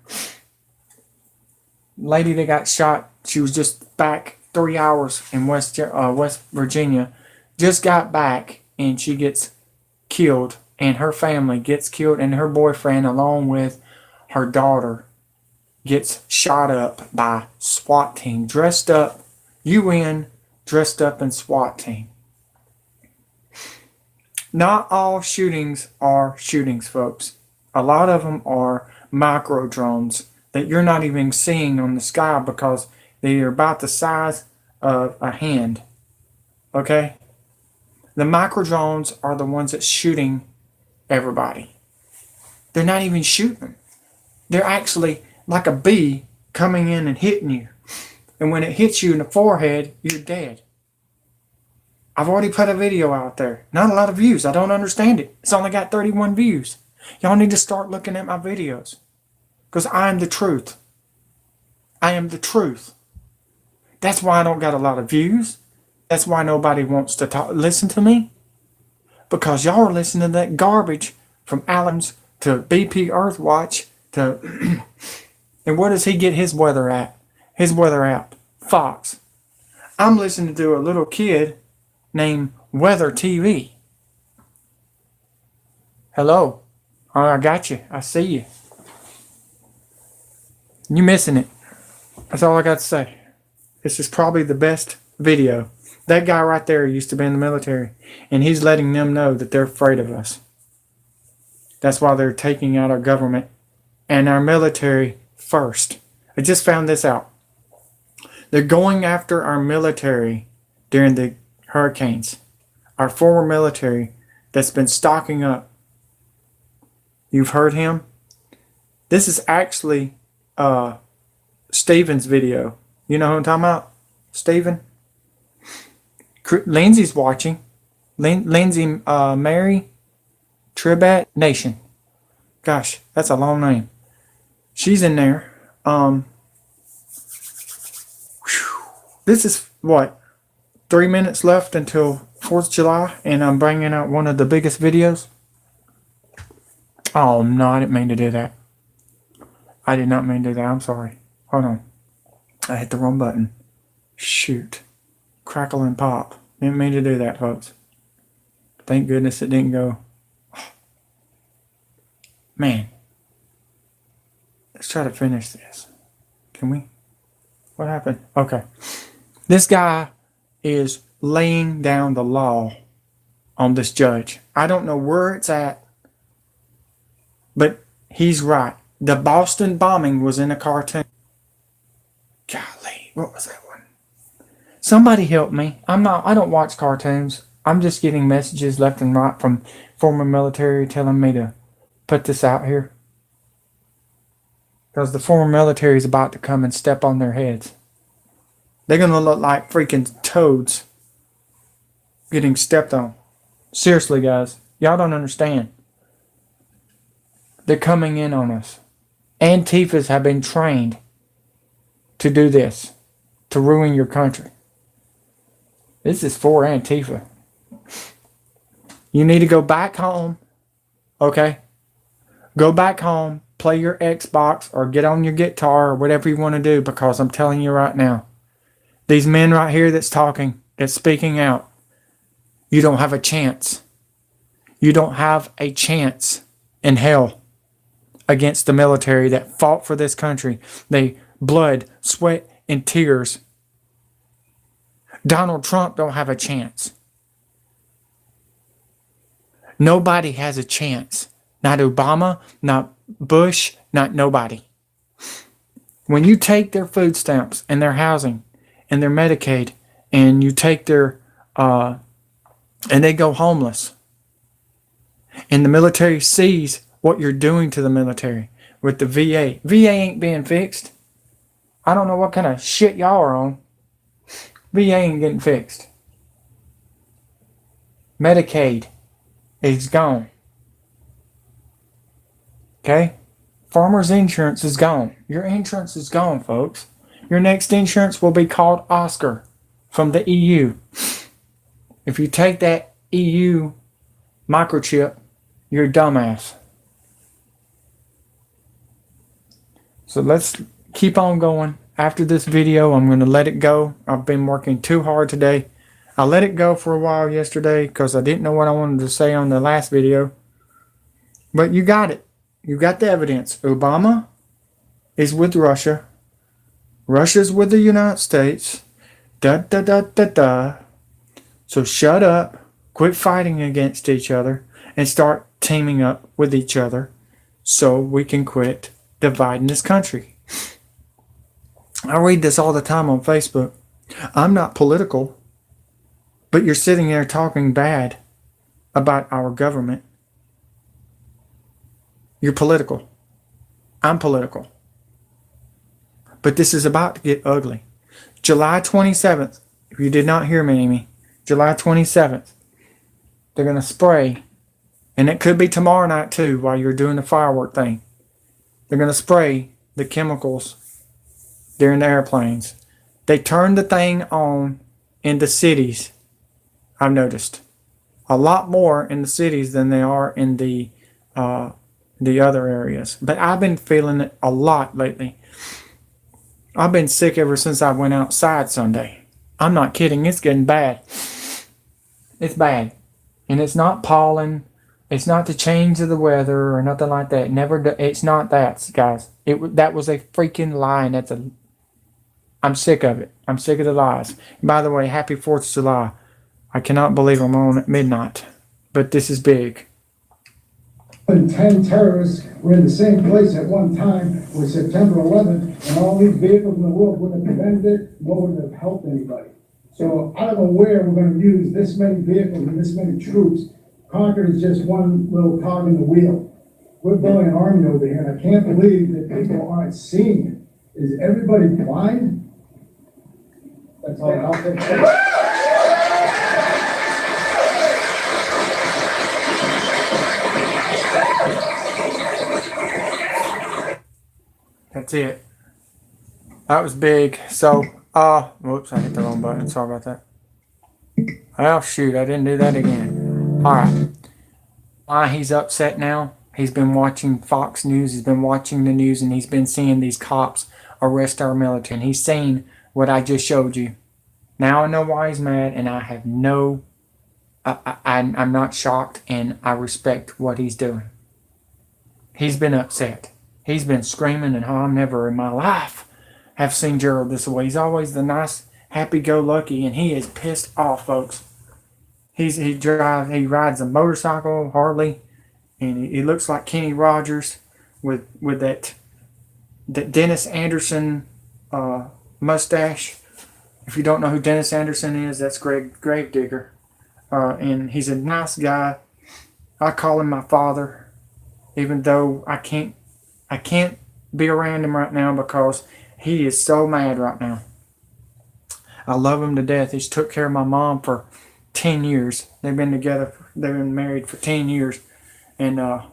Speaker 1: Lady that got shot, she was just back 3 hours in West Virginia. Just got back and she gets killed. And her family gets killed. And her boyfriend, along with her daughter, gets shot up by SWAT team. Dressed up, UN, dressed up in SWAT team. Not all shootings are shootings, folks. A lot of them are micro drones that you're not even seeing on the sky because they're about the size of a hand. Okay? The micro drones are the ones that's shooting everybody. They're not even shooting. They're actually like a bee coming in and hitting you. And when it hits you in the forehead, you're dead. I've already put a video out there. Not a lot of views. I don't understand it. It's only got 31 views. Y'all need to start looking at my videos. Because I am the truth. I am the truth. That's why I don't got a lot of views. That's why nobody wants to listen to me. Because y'all are listening to that garbage from Allen's to BP Earthwatch to... And where does he get his weather at? His weather app. Fox. I'm listening to a little kid named Weather TV. Hello. Oh, I got you. I see you. You missing it. That's all I got to say. This is probably the best video. That guy right there used to be in the military. And he's letting them know that they're afraid of us. That's why they're taking out our government and our military first. I just found this out. They're going after our military during the hurricanes. Our former military that's been stocking up. You've heard him? This is actually Steven's video. You know who I'm talking about? Steven? Lindsay's watching. Lindsay Mary Tribat Nation. Gosh, that's a long name. She's in there. This is what? 3 minutes left until 4th of July, and I'm bringing out one of the biggest videos. Oh, no, I didn't mean to do that. I did not mean to do that. I'm sorry. Hold on. I hit the wrong button. Shoot. Crackle and pop. Didn't mean to do that, folks. Thank goodness it didn't go. Man. Let's try to finish this. Can we? What happened? Okay. This guy is laying down the law on this judge. I don't know where it's at, but he's right. The Boston bombing was in a cartoon. Golly, what was that one? Somebody help me. I don't watch cartoons. I'm just getting messages left and right from former military telling me to put this out here. Because the former military is about to come and step on their heads. They're going to look like freaking toads getting stepped on. Seriously, guys. Y'all don't understand. They're coming in on us. Antifas have been trained to do this. To ruin your country. This is for Antifa. You need to go back home. Okay? Go back home. Play your Xbox or get on your guitar or whatever you want to do, because I'm telling you right now, these men right here that's talking, that's speaking out, you don't have a chance. You don't have a chance in hell against the military that fought for this country. They blood, sweat, and tears. Donald Trump don't have a chance. Nobody has a chance. Not Obama, not Bush, not nobody. When you take their food stamps and their housing and their Medicaid, and you take their, and they go homeless, and the military sees what you're doing to the military with the VA. VA ain't being fixed. I don't know what kind of shit y'all are on. VA ain't getting fixed. Medicaid is gone. Okay? Farmers insurance is gone. Your insurance is gone, folks. Your next insurance will be called Oscar from the EU. If you take that EU microchip, you're a dumbass. So let's keep on going. After this video, I'm going to let it go. I've been working too hard today. I let it go for a while yesterday because I didn't know what I wanted to say on the last video. But you got it. You got the evidence. Obama is with Russia. Russia's with the United States. Da da da da da. So shut up. Quit fighting against each other and start teaming up with each other so we can quit dividing this country. I read this all the time on Facebook. I'm not political, but you're sitting there talking bad about our government. You're political. I'm political. But this is about to get ugly. July 27th, if you did not hear me, Amy, July 27th, they're going to spray, and it could be tomorrow night too while you're doing the firework thing. They're going to spray the chemicals during the airplanes. They turn the thing on in the cities, I've noticed. A lot more in the cities than they are in the other areas. But I've been feeling it a lot lately. I've been sick ever since I went outside Sunday. I'm not kidding. It's getting bad. It's bad. And it's not pollen. It's not the change of the weather or nothing like that. It's not that, guys. That was a freaking lie. And I'm sick of it. I'm sick of the lies. And by the way, happy 4th of July. I cannot believe I'm on at midnight. But this is big.
Speaker 2: 10 terrorists were in the same place at one time with September 11th, and all these vehicles in the world wouldn't have prevented it, nor would it have helped anybody. So I don't know where we're going to use this many vehicles and this many troops. Concord is just one little cog in the wheel. We're building an army over here, and I can't believe that people aren't seeing it. Is everybody blind? That's all I'll say.
Speaker 1: That's it. That was big. So, whoops, I hit the wrong button. Sorry about that. Oh, shoot, I didn't do that again. All right. Why he's upset now? He's been watching Fox News. He's been watching the news, and he's been seeing these cops arrest our military. And he's seen what I just showed you. Now I know why he's mad, and I have no... I'm not shocked, and I respect what he's doing. He's been upset. He's been screaming, and I'm never in my life have seen Gerald this way. He's always the nice, happy-go-lucky, and he is pissed off, folks. He rides a motorcycle, Harley, and he looks like Kenny Rogers with that Dennis Anderson mustache. If you don't know who Dennis Anderson is, that's Gravedigger, and he's a nice guy. I call him my father, even though I can't be around him right now because he is so mad right now. I love him to death. He's took care of my mom for 10 years. They've been married for 10 years. And I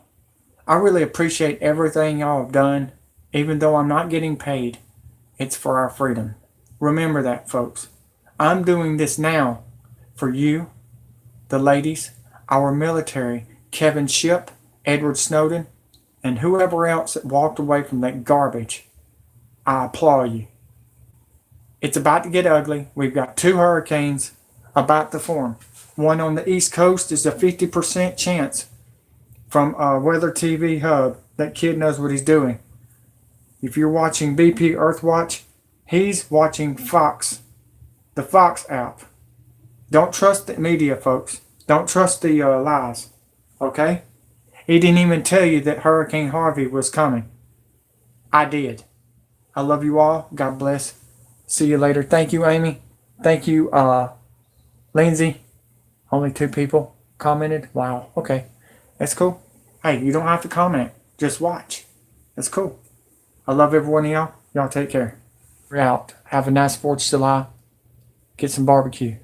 Speaker 1: really appreciate everything y'all have done. Even though I'm not getting paid, it's for our freedom. Remember that, folks. I'm doing this now for you, the ladies, our military, Kevin Shipp, Edward Snowden, and whoever else that walked away from that garbage. I applaud you. It's about to get ugly. We've got 2 hurricanes about to form. One on the East Coast is a 50% chance from Weather TV Hub. That kid knows what he's doing. If you're watching BP Earthwatch, he's watching Fox, the Fox app. Don't trust the media, folks. Don't trust the lies. Okay? He didn't even tell you that Hurricane Harvey was coming. I did. I love you all. God bless. See you later. Thank you, Amy. Thank you, Lindsay. Only 2 people commented. Wow. Okay. That's cool. Hey, you don't have to comment. Just watch. That's cool. I love every one of y'all. Y'all take care. We're out. Have a nice 4th of July. Get some barbecue.